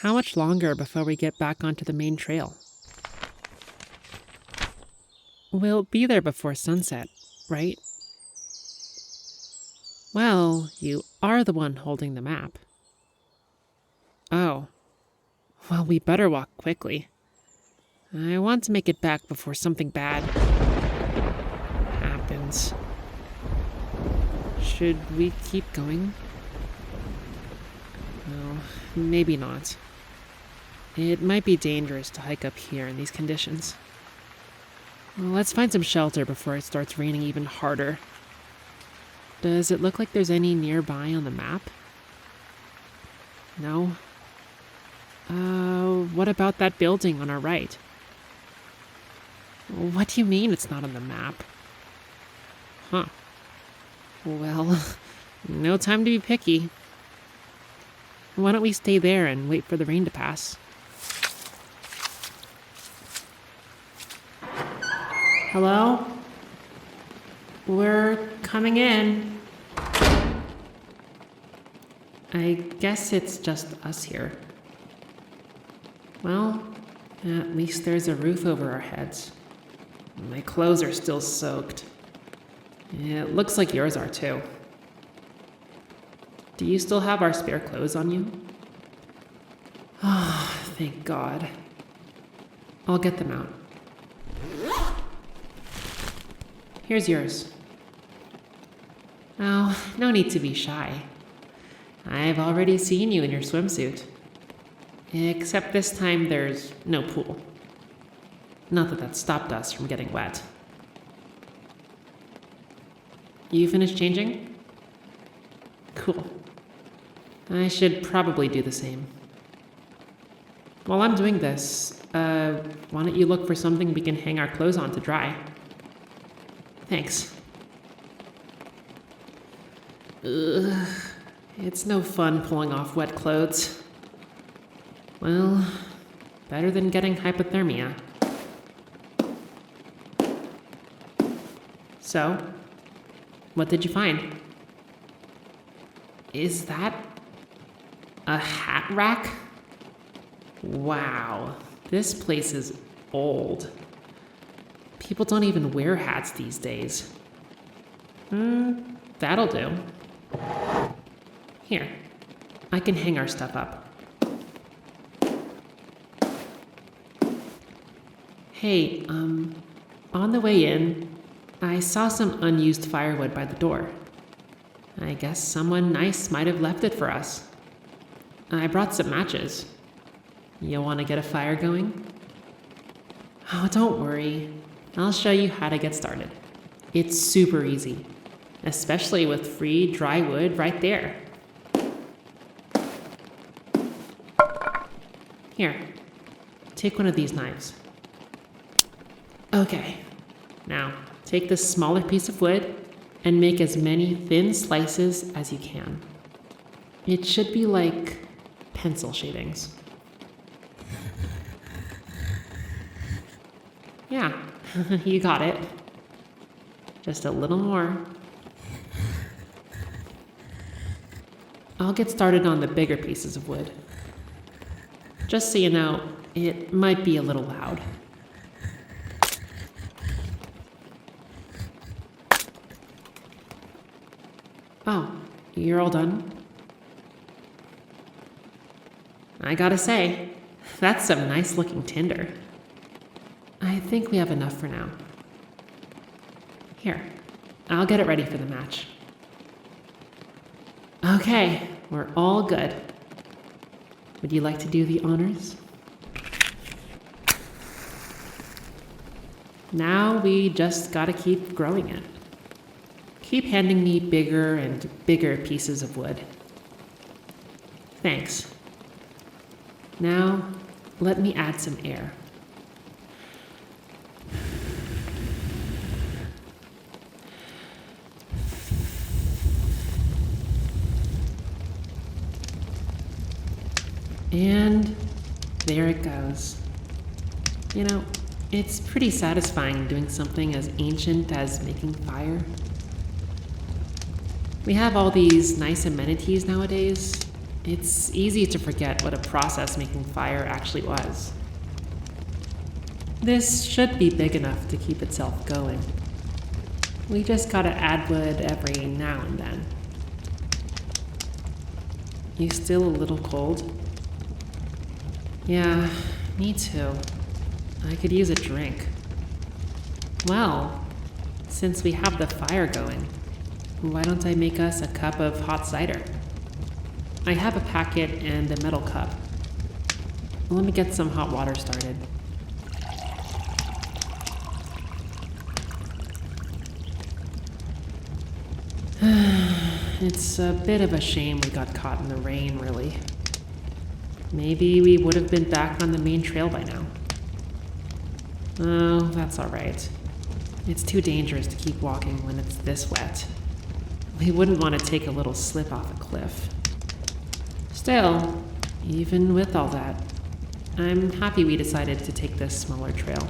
how much longer before we get back onto the main trail? We'll be there before sunset, right? Well, you are the one holding the map. Oh. Well, we better walk quickly. I want to make it back before something bad happens. Should we keep going? No, maybe not. It might be dangerous to hike up here in these conditions. Well, let's find some shelter before it starts raining even harder. Does it look like there's any nearby on the map? No? What about that building on our right? What do you mean it's not on the map? Huh. Well, no time to be picky. Why don't we stay there and wait for the rain to pass? Hello? We're coming in. I guess it's just us here. Well, at least there's a roof over our heads. My clothes are still soaked. It looks like yours are too. Do you still have our spare clothes on you? Oh, thank God. I'll get them out. Here's yours. Oh, no need to be shy. I've already seen you in your swimsuit. Except this time there's no pool. Not that that stopped us from getting wet. You finished changing? Cool. I should probably do the same. While I'm doing this, why don't you look for something we can hang our clothes on to dry? Thanks. Ugh, it's no fun pulling off wet clothes. Well, better than getting hypothermia. So, what did you find? Is that a hat rack? Wow, this place is old. People don't even wear hats these days. That'll do. Here, I can hang our stuff up. Hey, on the way in, I saw some unused firewood by the door. I guess someone nice might have left it for us. I brought some matches. You want to get a fire going? Oh, don't worry. I'll show you how to get started. It's super easy, especially with free dry wood right there. Here, take one of these knives. Okay, now take this smaller piece of wood and make as many thin slices as you can. It should be like pencil shavings. Yeah, you got it. Just a little more. I'll get started on the bigger pieces of wood. Just so you know, it might be a little loud. Oh, you're all done? I gotta say, that's some nice looking tinder. I think we have enough for now. Here, I'll get it ready for the match. Okay, we're all good. Would you like to do the honors? Now we just gotta keep growing it. Keep handing me bigger and bigger pieces of wood. Thanks. Now, let me add some air. And there it goes. You know, it's pretty satisfying doing something as ancient as making fire. We have all these nice amenities nowadays, It's easy to forget what a process making fire actually was. This should be big enough to keep itself going. We just gotta add wood every now and then. You still a little cold? Yeah, me too. I could use a drink. Well, since we have the fire going, why don't I make us a cup of hot cider? I have a packet and a metal cup. Let me get some hot water started. It's a bit of a shame we got caught in the rain, really. Maybe we would have been back on the main trail by now. Oh, that's all right. It's too dangerous to keep walking when it's this wet. We wouldn't want to take a little slip off a cliff. Still, even with all that, I'm happy we decided to take this smaller trail.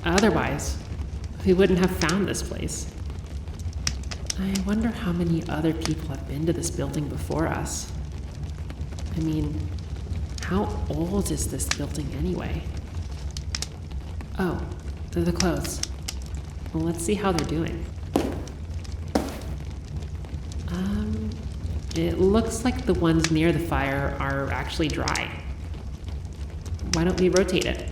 Otherwise, we wouldn't have found this place. I wonder how many other people have been to this building before us. I mean, how old is this building anyway? Oh, they're the clothes. Well, let's see how they're doing. It looks like the ones near the fire are actually dry. Why don't we rotate it?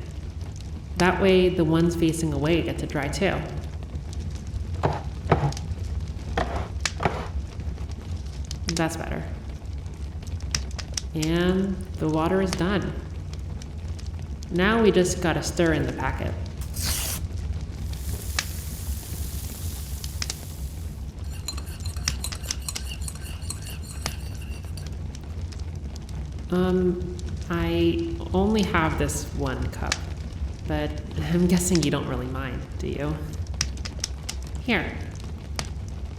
That way, the ones facing away get to dry too. That's better. And the water is done. Now we just gotta stir in the packet. I only have this one cup, but I'm guessing you don't really mind, do you? Here,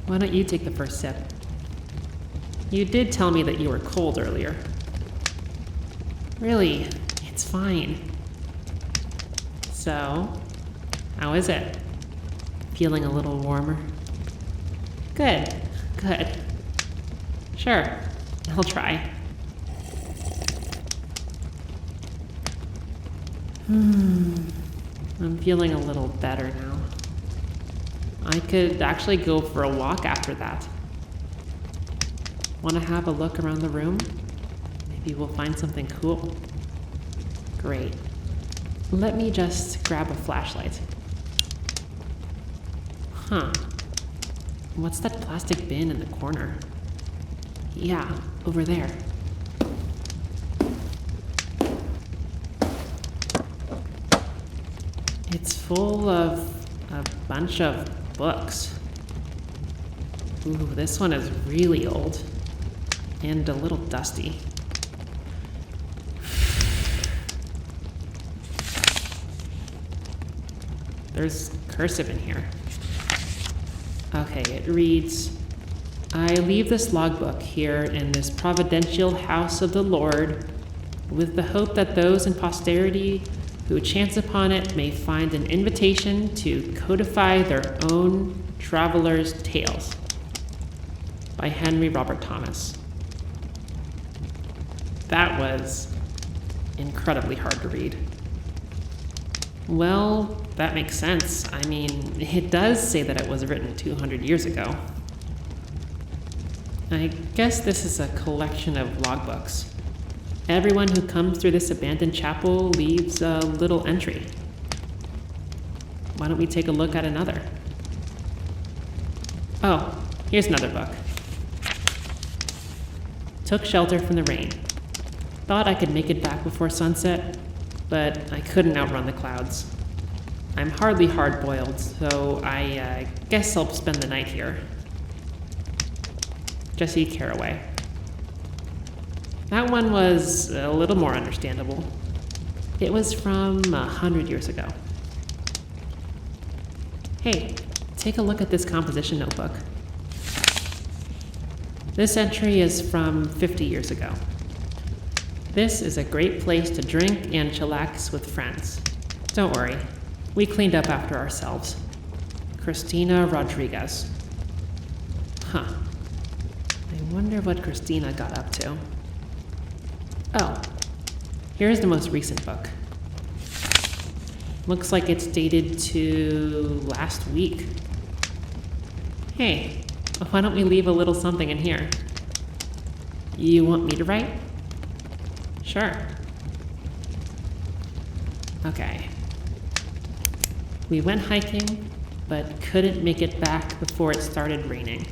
why don't you take the first sip? You did tell me that you were cold earlier. Really, it's fine. So, how is it? Feeling a little warmer? Good, good. Sure, I'll try. I'm feeling a little better now. I could actually go for a walk after that. Want to have a look around the room? Maybe we'll find something cool. Great. Let me just grab a flashlight. Huh. What's that plastic bin in the corner? Yeah, over there. It's full of a bunch of books. Ooh, this one is really old and a little dusty. There's cursive in here. Okay, it reads, I leave this logbook here in this providential house of the Lord with the hope that those in posterity who chance upon it may find an invitation to codify their own traveler's tales. By Henry Robert Thomas. That was incredibly hard to read. Well, that makes sense. I mean, it does say that it was written 200 years ago. I guess this is a collection of logbooks. Everyone who comes through this abandoned chapel leaves a little entry. Why don't we take a look at another? Oh, here's another book. Took shelter from the rain. Thought I could make it back before sunset, but I couldn't outrun the clouds. I'm hardly hard-boiled, so I guess I'll spend the night here. Jesse Caraway. That one was a little more understandable. It was from 100 years ago. Hey, take a look at this composition notebook. This entry is from 50 years ago. This is a great place to drink and chillax with friends. Don't worry, we cleaned up after ourselves. Christina Rodriguez. Huh. I wonder what Christina got up to. Oh, here's the most recent book. Looks like it's dated to last week. Hey, why don't we leave a little something in here? You want me to write? Sure. Okay. We went hiking, but couldn't make it back before it started raining.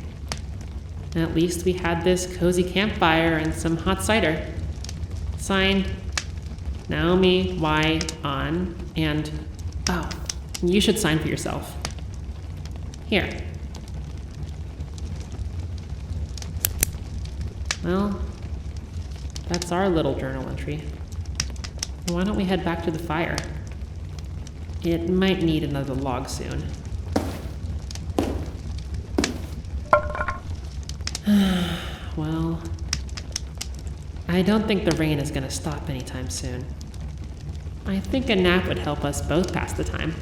At least we had this cozy campfire and some hot cider. Signed, Naomi Y. On, and, oh, you should sign for yourself. Here. Well, that's our little journal entry. Why don't we head back to the fire? It might need another log soon. Well, I don't think the rain is going to stop anytime soon. I think a nap would help us both pass the time.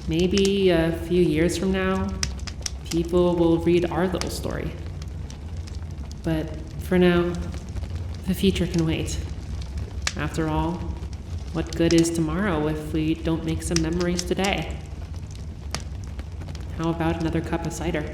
Maybe a few years from now, people will read our little story. But for now, the future can wait. After all, what good is tomorrow if we don't make some memories today? How about another cup of cider?